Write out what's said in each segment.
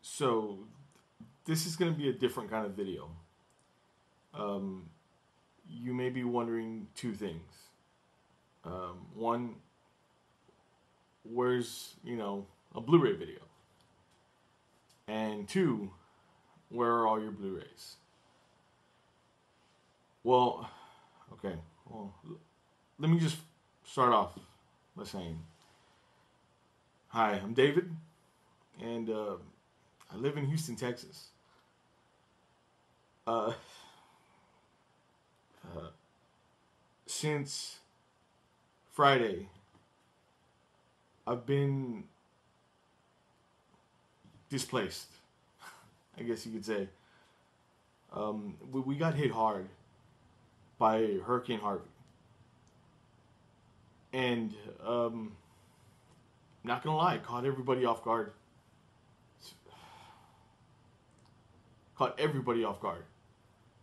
So this is going to be a different kind of video. Um, you may be wondering two things. One, where's a Blu-ray video, and two, where are all your Blu-rays? Well, okay. Well, let me just start off by saying, hi, I'm David, and I live in Houston, Texas. Uh, uh, since Friday, I've been displaced, I guess you could say. We got hit hard by Hurricane Harvey. And, not gonna lie, caught everybody off guard. Caught everybody off guard,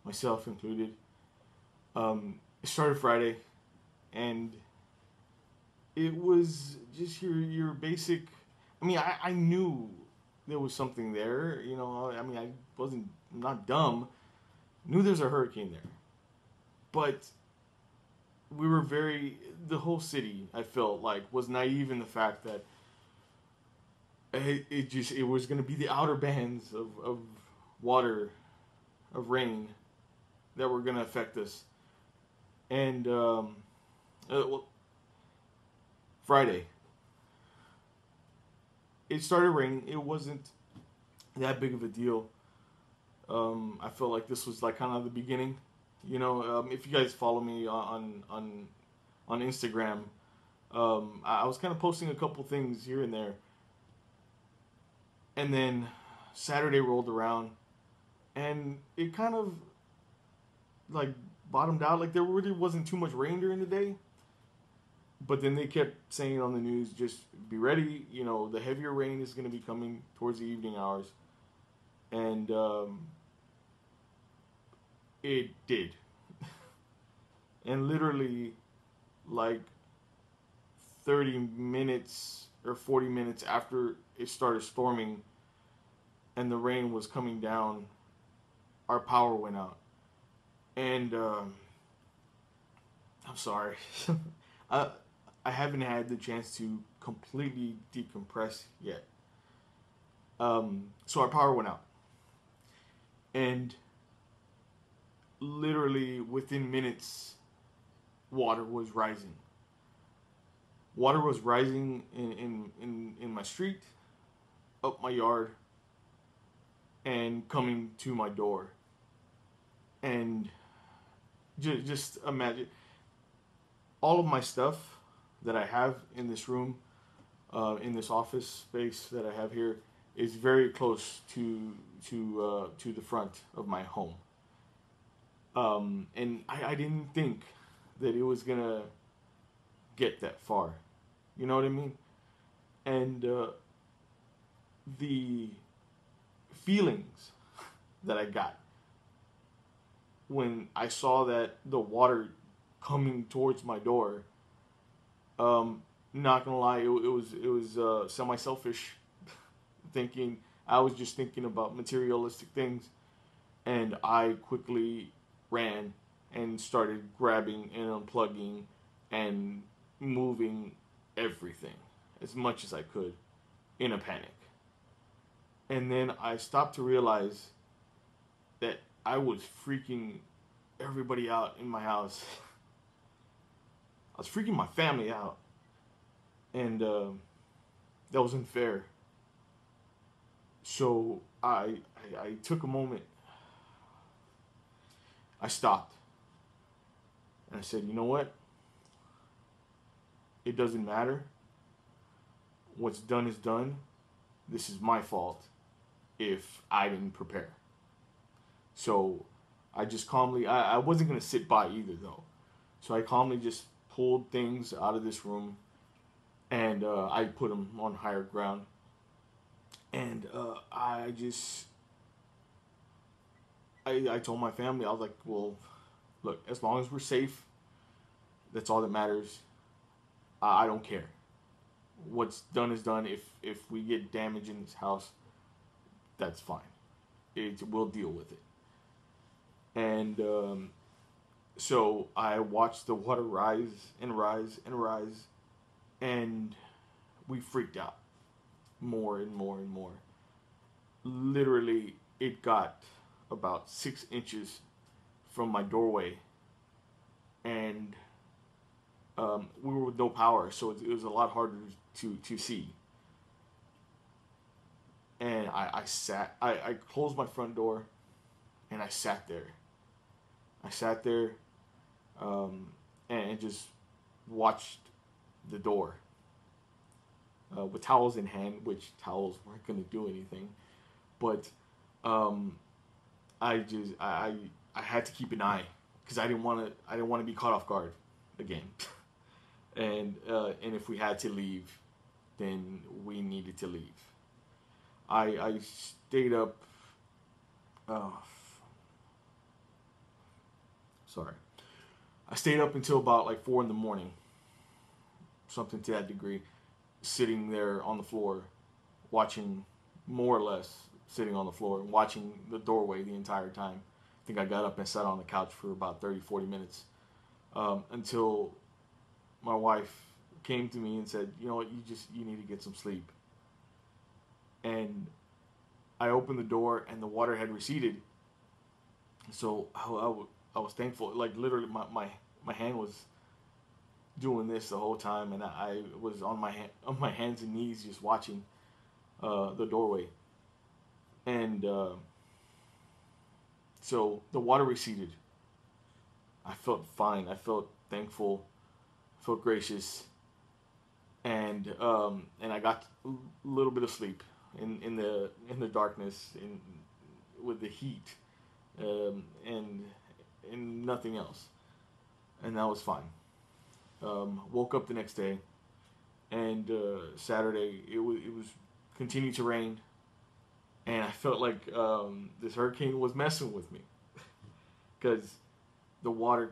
myself included. It started Friday, and it was just your basic. I mean, I knew there was something there. I mean, I'm not dumb. Knew there's a hurricane there, but we were the whole city, I felt like, was naive in the fact that it was going to be the outer bands of water, of rain, that were going to affect us. And well, Friday, it started raining. It wasn't that big of a deal. I felt like this was like kind of the beginning. If you guys follow me on Instagram, I was kind of posting a couple things here and there, and then Saturday rolled around, and it kind of like bottomed out. Like there really wasn't too much rain during the day, but then they kept saying on the news, just be ready. The heavier rain is going to be coming towards the evening hours, and it did. And literally, like 30 minutes or 40 minutes after it started storming and the rain was coming down, our power went out. And I'm sorry. I, I haven't had the chance to completely decompress yet. So our power went out. And literally within minutes, water was rising. Water was rising in my street, up my yard, and coming to my door. And just imagine all of my stuff that I have in this room, in this office space that I have here, is very close to the front of my home. And I didn't think that it was gonna get that far. You know what I mean? And the feelings that I got when I saw that the water coming towards my door, not gonna lie, it was semi selfish. Thinking I was just thinking about materialistic things, and I quickly ran and started grabbing and unplugging and moving everything as much as I could in a panic. And then I stopped to realize that I was freaking everybody out in my house. I was freaking my family out. And that was unfair. So I took a moment. I stopped. And I said, you know what? It doesn't matter. What's done is done. This is my fault if I didn't prepare. So I just calmly, I wasn't going to sit by either though. So I calmly just pulled things out of this room, and I put them on higher ground. And I told my family, I was like, well, look, as long as we're safe, that's all that matters. I don't care. What's done is done. If we get damage in this house, that's fine. We'll deal with it. And so I watched the water rise and rise and rise, and we freaked out more and more and more. Literally, it got about 6 inches from my doorway, and we were with no power, so it was a lot harder to see. And I closed my front door, and I sat there. I sat there and just watched the door with towels in hand, which towels weren't going to do anything. But I had to keep an eye because I didn't want to be caught off guard again. and if we had to leave, then we needed to leave. I stayed up. Sorry. I stayed up until about like 4 a.m, something to that degree, sitting there on the floor, watching, more or less sitting on the floor, watching the doorway the entire time. I think I got up and sat on the couch for about 30, 40 minutes until my wife came to me and said, you know what, you need to get some sleep. And I opened the door and the water had receded. So I was thankful. Like literally my hand was doing this the whole time, and I was on my hands and knees just watching the doorway. And so the water receded. I felt fine. I felt thankful. I felt gracious. And I got a little bit of sleep in the darkness, with the heat, and nothing else, and that was fine. Woke up the next day, and Saturday it was continued to rain, and I felt like this hurricane was messing with me, because the water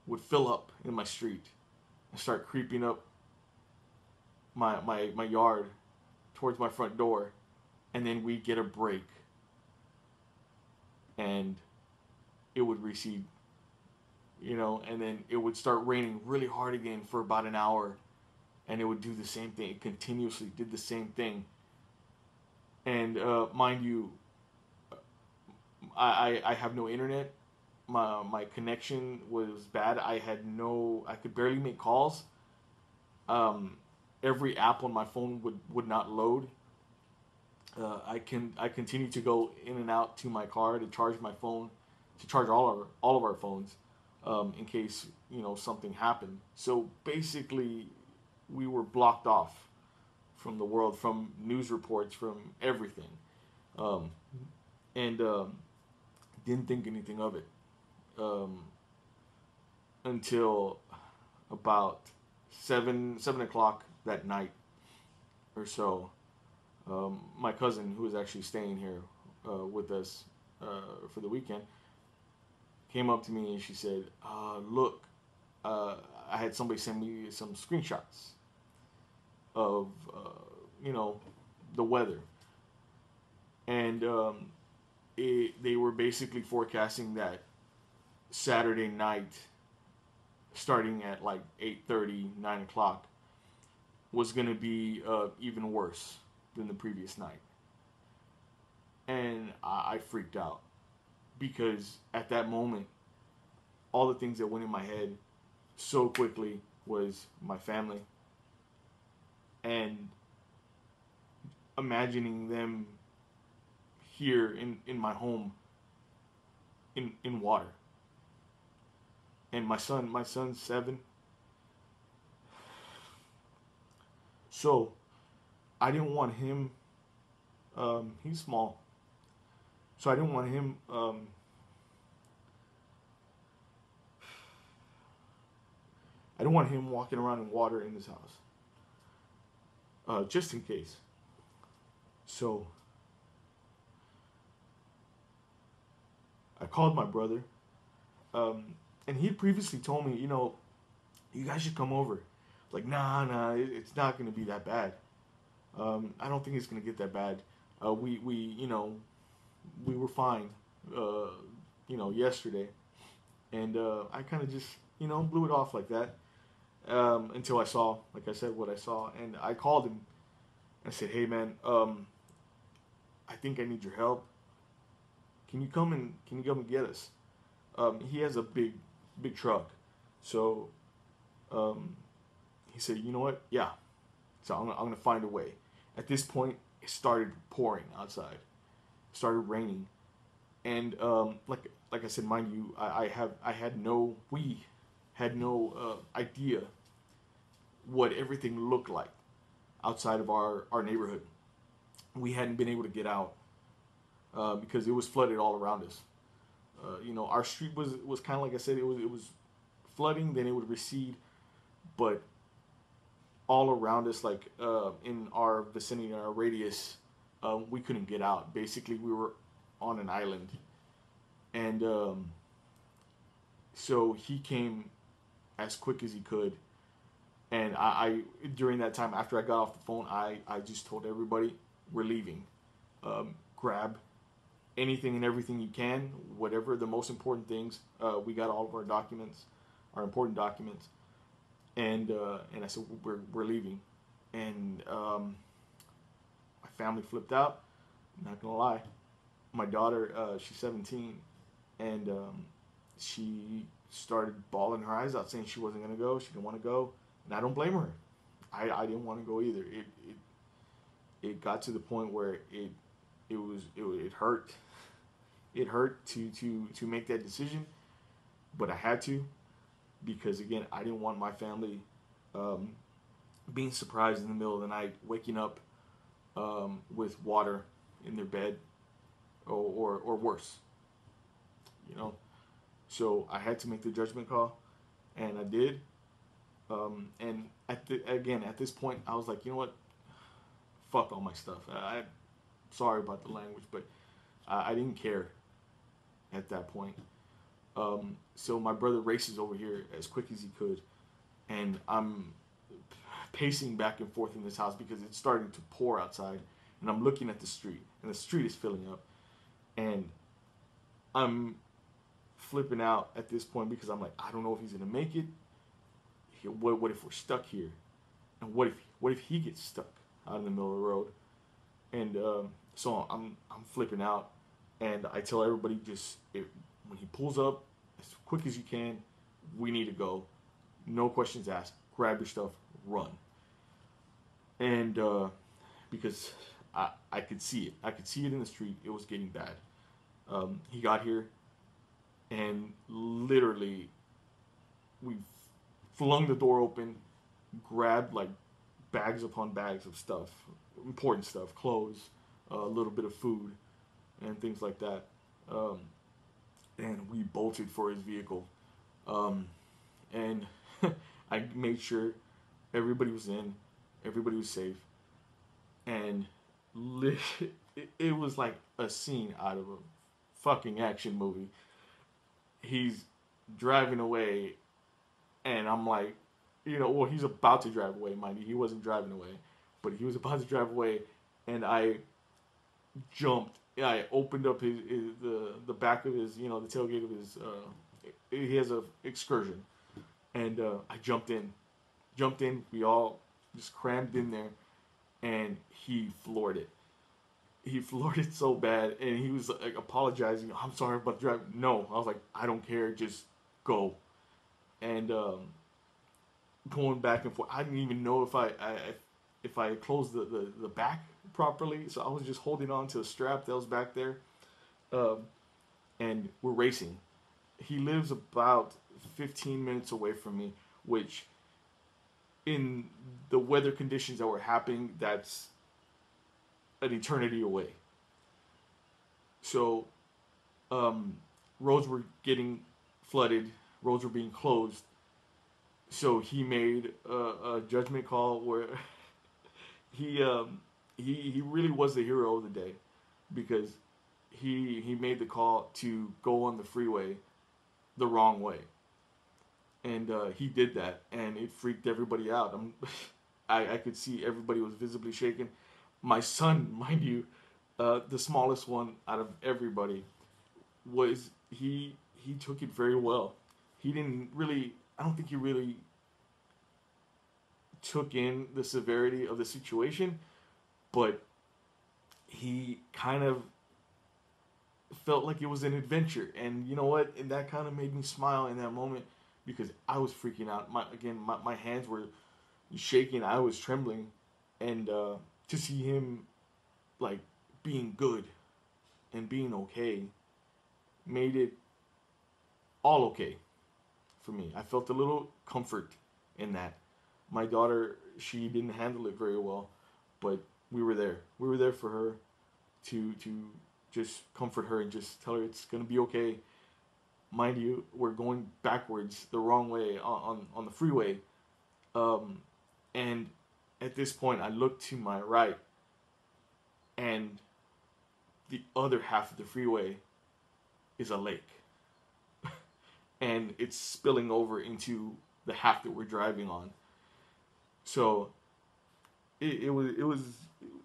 would fill up in my street and start creeping up my yard towards my front door, and then we'd get a break, and it would recede, and then it would start raining really hard again for about an hour, and it would do the same thing. It continuously did the same thing. And mind you, I have no internet. My connection was bad. I could barely make calls. Every app on my phone would not load. I continue to go in and out to my car to charge my phone, to charge all of our phones, in case something happened. So basically, we were blocked off from the world, from news reports, from everything, and didn't think anything of it until about 7 o'clock that night or so. My cousin, who was actually staying here with us for the weekend, came up to me and she said, look, I had somebody send me some screenshots of, the weather. And they were basically forecasting that Saturday night, starting at like 8:30, 9 o'clock, was going to be even worse than the previous night. And I freaked out, because at that moment, all the things that went in my head so quickly was my family, and imagining them here in my home in water. And my son's 7. So I didn't want him, he's small, so I didn't want him walking around in water in this house, just in case. So I called my brother, and he previously told me, you guys should come over. Like, nah, it's not going to be that bad. I don't think it's going to get that bad. We we were fine, uh, yesterday, and I kind of just blew it off like that until I saw, like I said, what I saw, and I called him. I said, "Hey man, I think I need your help. Can you come and get us?" He has a big truck, so um, he said, "You know what? Yeah." So I'm gonna find a way. At this point, it started pouring outside. It started raining, and like I said, mind you, I had no we had no idea what everything looked like outside of our neighborhood. We hadn't been able to get out because it was flooded all around us. Our street was kind of like I said, it was flooding, then it would recede, but all around us, like in our vicinity, our radius, we couldn't get out. Basically, we were on an island, and so he came as quick as he could. And I during that time, after I got off the phone, I just told everybody we're leaving. Grab anything and everything you can, whatever the most important things. We got all of our documents, our important documents, and I said we're leaving, and my family flipped out. I'm not gonna lie, my daughter she's 17, and she started bawling her eyes out, saying she wasn't gonna go, she didn't want to go, and I don't blame her. I didn't want to go either. It got to the point where it hurt. It hurt to make that decision, but I had to, because again, I didn't want my family um, being surprised in the middle of the night, waking up with water in their bed, or worse, you know. So I had to make the judgment call, and I did. And at this point, I was like, you know what? Fuck all my stuff. Sorry about the language, but I didn't care at that point. So my brother races over here as quick as he could, and I'm pacing back and forth in this house because it's starting to pour outside, and I'm looking at the street, and the street is filling up, and I'm flipping out at this point because I'm like, I don't know if he's gonna make it. What if we're stuck here, and what if he gets stuck out in the middle of the road? And so I'm flipping out, and I tell everybody, when he pulls up, as quick as you can, we need to go. No questions asked. Grab your stuff, run. And because I could see it. I could see it in the street. It was getting bad. He got here, and literally, we flung the door open, grabbed like bags upon bags of stuff, important stuff, clothes, a little bit of food, and things like that. And we bolted for his vehicle. And I made sure everybody was in, everybody was safe, and it was like a scene out of a fucking action movie. He's driving away, and I'm like, well, he's about to drive away, mind you. He wasn't driving away, but he was about to drive away, and I jumped. I opened up the back of his, the tailgate of his. He has a excursion, and I jumped in. We all just crammed in there, and he floored it. He floored it so bad, and he was like apologizing. I'm sorry about the drive. No, I was like, I don't care. Just go. And going back and forth. I didn't even know if I closed the back properly, so I was just holding on to a strap that was back there, and we're racing. He lives about 15 minutes away from me, which in the weather conditions that were happening, that's an eternity away. So roads were getting flooded, roads were being closed. So he made a judgment call where he really was the hero of the day, because he made the call to go on the freeway the wrong way, and he did that, and it freaked everybody out. I could see everybody was visibly shaken. My son, mind you, the smallest one out of everybody, was he took it very well. He didn't really. I don't think he really took in the severity of the situation, but he kind of felt like it was an adventure. And you know what? And that kind of made me smile in that moment because I was freaking out. My hands were shaking. I was trembling, and to see him like being good and being okay made it all okay for me. I felt a little comfort in that. My daughter, she didn't handle it very well, but we were there. We were there for her to just comfort her and just tell her it's gonna be okay. Mind you, we're going backwards the wrong way on the freeway, um, and at this point, I look to my right, and the other half of the freeway is a lake, and it's spilling over into the half that we're driving on. So it was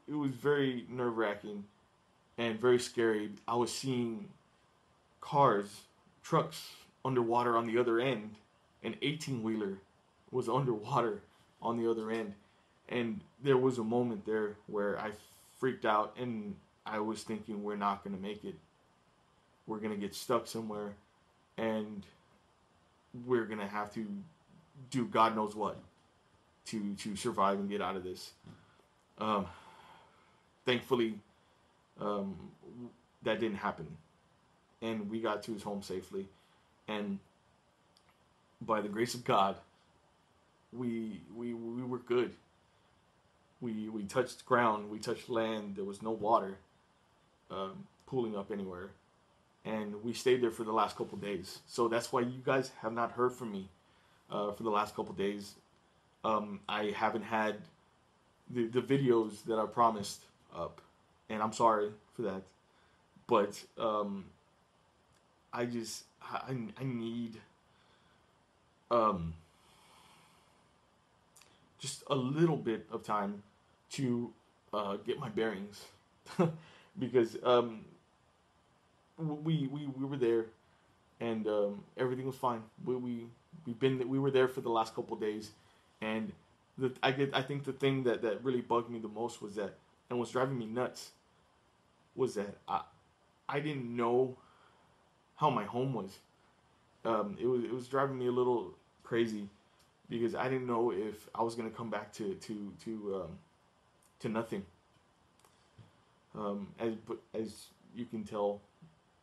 very nerve wracking and very scary. I was seeing cars, trucks underwater on the other end. An 18 wheeler was underwater on the other end. And there was a moment there where I freaked out and I was thinking, we're not going to make it. We're going to get stuck somewhere and we're going to have to do God knows what to survive and get out of this. Um, Thankfully, um, that didn't happen. And we got to his home safely. And by the grace of God, we were good. We touched ground, we touched land. There was no water pooling up anywhere, and we stayed there for the last couple days. So that's why you guys have not heard from me for the last couple days. I haven't had the videos that I promised up, and I'm sorry for that. But I need um, just a little bit of time to get my bearings because we were there and everything was fine. We were there for the last couple of days, and I think the thing that really bugged me the most was that, and was driving me nuts, was that I didn't know how my home was. It was driving me a little crazy because I didn't know if I was gonna come back to nothing. As you can tell,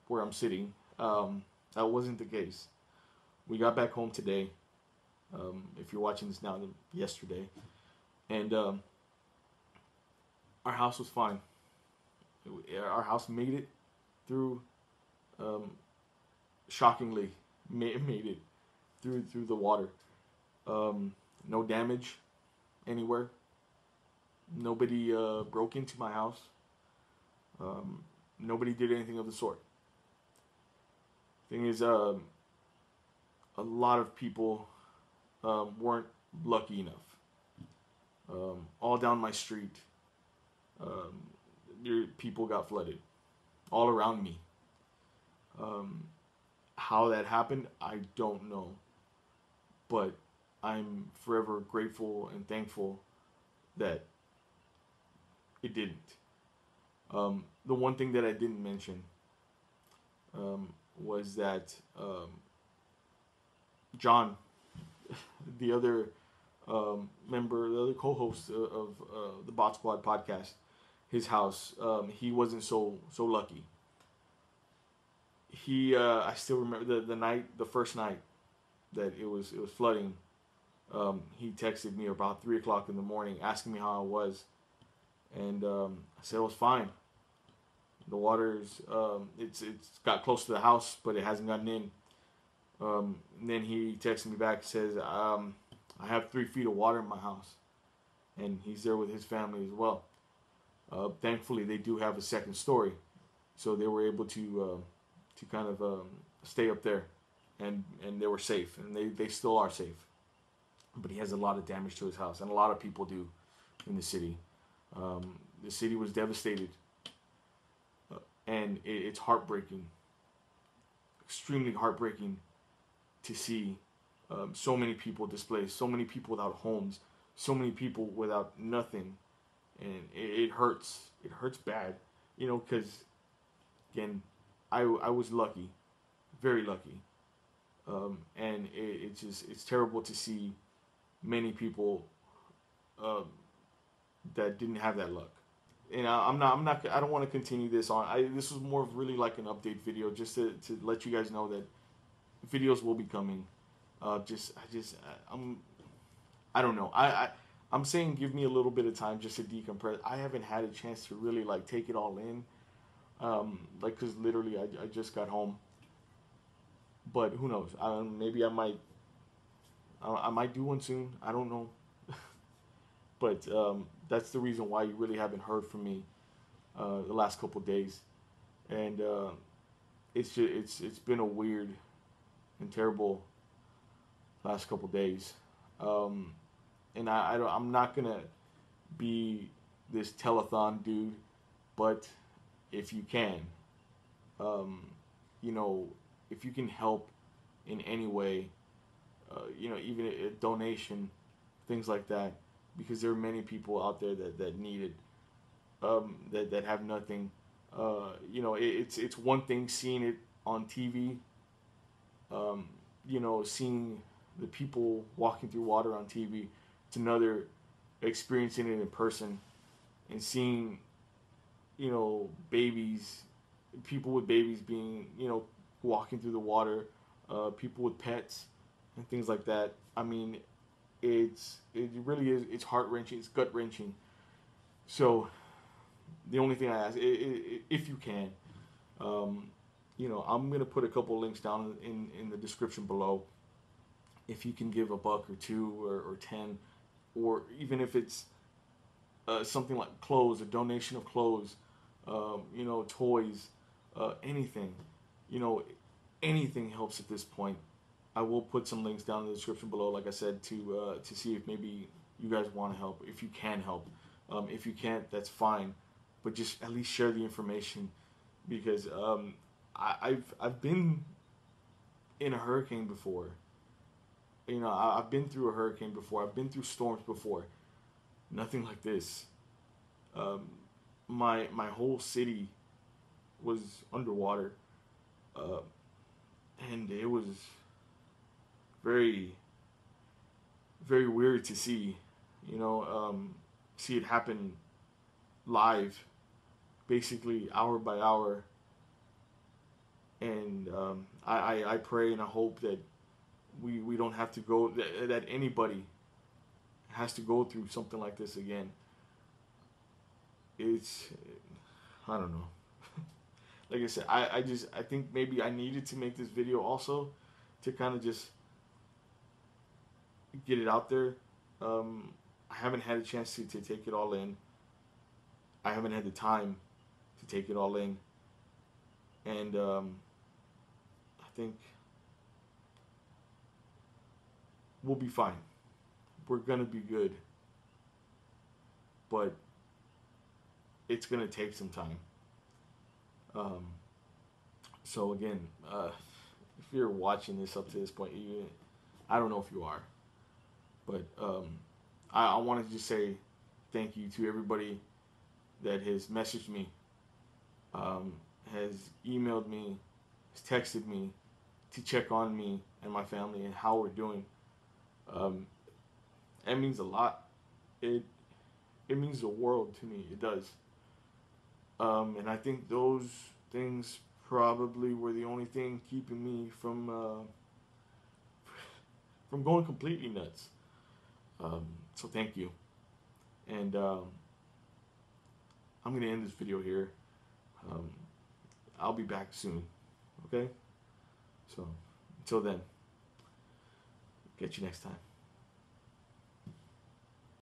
where I'm sitting, that wasn't the case. We got back home today. If you're watching this now, yesterday, and our house was fine. Our house made it through. Shockingly, made it through the water. No damage anywhere. Nobody broke into my house. Nobody did anything of the sort. Thing is, a lot of people weren't lucky enough. All down my street, people got flooded. All around me. How that happened, I don't know. But I'm forever grateful and thankful that it didn't. The one thing that I didn't mention was that John, the other member, the other co-host of the Bot Squad podcast, his house, he wasn't so lucky. I still remember the first night that it was flooding. He texted me about 3 o'clock in the morning, asking me how I was, and I said I was fine. The water's it's got close to the house, but it hasn't gotten in. And then he texted me back, says I have 3 feet of water in my house, and he's there with his family as well. Thankfully, they do have a second story, so they were able to kind of stay up there, and they were safe, and they still are safe. But he has a lot of damage to his house, and a lot of people do in the city. The city was devastated. and it's heartbreaking, extremely heartbreaking to see so many people displaced, so many people without homes, so many people without nothing, and it hurts. It hurts bad, because again, I was lucky, very lucky, and it's terrible to see many people that didn't have that luck. And I don't want to continue this on. This was more of really like an update video, just to let you guys know that videos will be coming. I don't know. I'm saying give me a little bit of time just to decompress. I haven't had a chance to really like take it all in. Cause literally I just got home. But who knows? Maybe I might do one soon. I don't know. But that's the reason why you really haven't heard from me the last couple of days, and it's been a weird and terrible last couple of days, and I'm not gonna be this telethon dude, but if you can, if you can help in any way, even a donation, things like that, because there are many people out there that need it, that have nothing. It's one thing seeing it on TV, seeing the people walking through water on TV. It's another experiencing it in person and seeing, babies, people with babies being, walking through the water, people with pets and things like that. I mean, it really is. It's heart wrenching. It's gut wrenching. So, the only thing I ask, if you can, I'm gonna put a couple links down in the description below. If you can give $1 or $2 or 10, or even if it's something like clothes, a donation of clothes, toys, anything, anything helps at this point. I will put some links down in the description below, like I said, to see if maybe you guys want to help, if you can help. If you can't, that's fine, but just at least share the information, because I've been in a hurricane before. I've been through a hurricane before. I've been through storms before. Nothing like this. My whole city was underwater, and it was very, very weird to see, see it happen live, basically hour by hour. And I pray and I hope that we don't have to go, that anybody has to go through something like this again. I don't know. Like I said, I think maybe I needed to make this video also to kind of just get it out there. I haven't had a chance to take it all in. I haven't had the time to take it all in. And I think we'll be fine. We're going to be good. But it's going to take some time. So again, if you're watching this up to this point, I don't know if you are. But I wanted to just say thank you to everybody that has messaged me, has emailed me, has texted me to check on me and my family and how we're doing. That means a lot. It means the world to me. It does. And I think those things probably were the only thing keeping me from going completely nuts. So thank you. And I'm going to end this video here. I'll be back soon. Okay? So until then, catch you next time.